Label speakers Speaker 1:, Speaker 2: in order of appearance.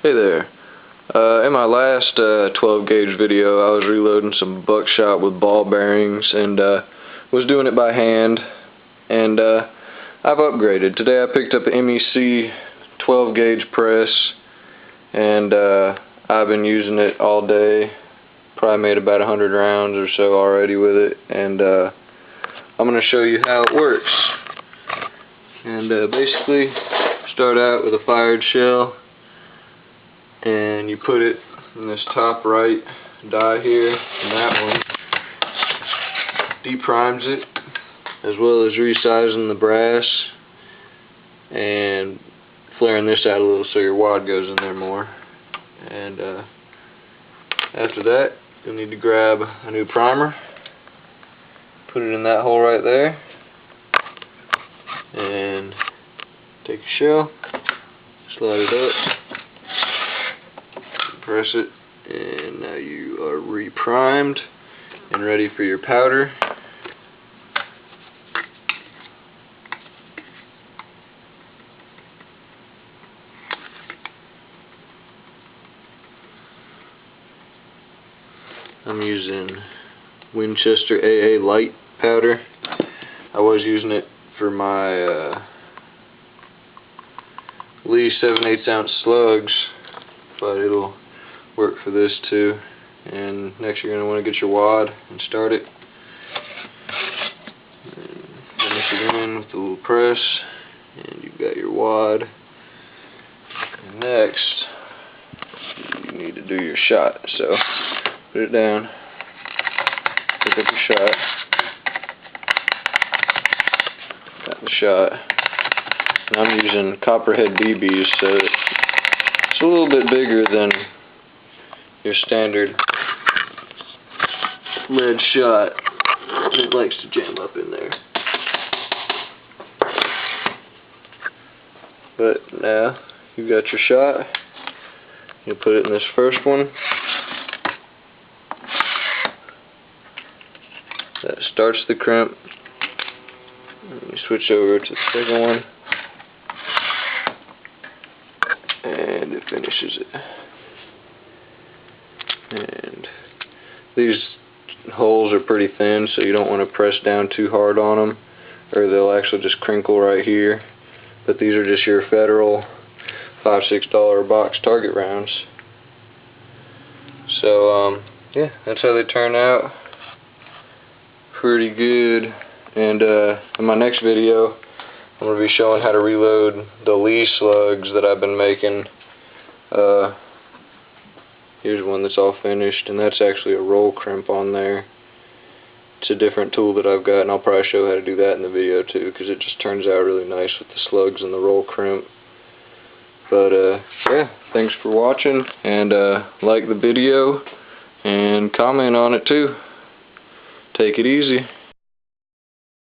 Speaker 1: Hey there. In my last 12 gauge video, I was reloading some buckshot with ball bearings and was doing it by hand, and I've upgraded. Today I picked up an MEC 12 gauge press, and I've been using it all day. Probably made about 100 rounds or so already with it, and I'm going to show you how it works. And basically start out with a fired shell, and you put it in this top right die here, and that one deprimes it, as well as resizing the brass and flaring this out a little so your wad goes in there more. And after that, you'll need to grab a new primer, put it in that hole right there, and take your shell, slide it up, press it, and now you are re-primed and ready for your powder. I'm using Winchester AA light powder. I was using it for my Lee 7/8 ounce slugs, but it'll work for this too. And next you're going to want to get your wad and start it. And finish it in with the little press, and you've got your wad. And next you need to do your shot. So put it down, pick up your shot, got the shot. And I'm using copperhead BBs, so it's a little bit bigger than your standard lead shot. It likes to jam up in there. But now you've got your shot. You put it in this first one. That starts the crimp. And you switch over to the second one, and it finishes it. And these holes are pretty thin, so you don't want to press down too hard on them, or they'll actually just crinkle right here. But these are just your Federal $5-6 box target rounds. So yeah, that's how they turn out. Pretty good. And in my next video, I'm going to be showing how to reload the Lee slugs that I've been making. Here's one that's all finished, and that's actually a roll crimp on there. It's a different tool that I've got, and I'll probably show how to do that in the video too, because it just turns out really nice with the slugs and the roll crimp. But yeah, thanks for watching, and like the video and comment on it too. Take it easy.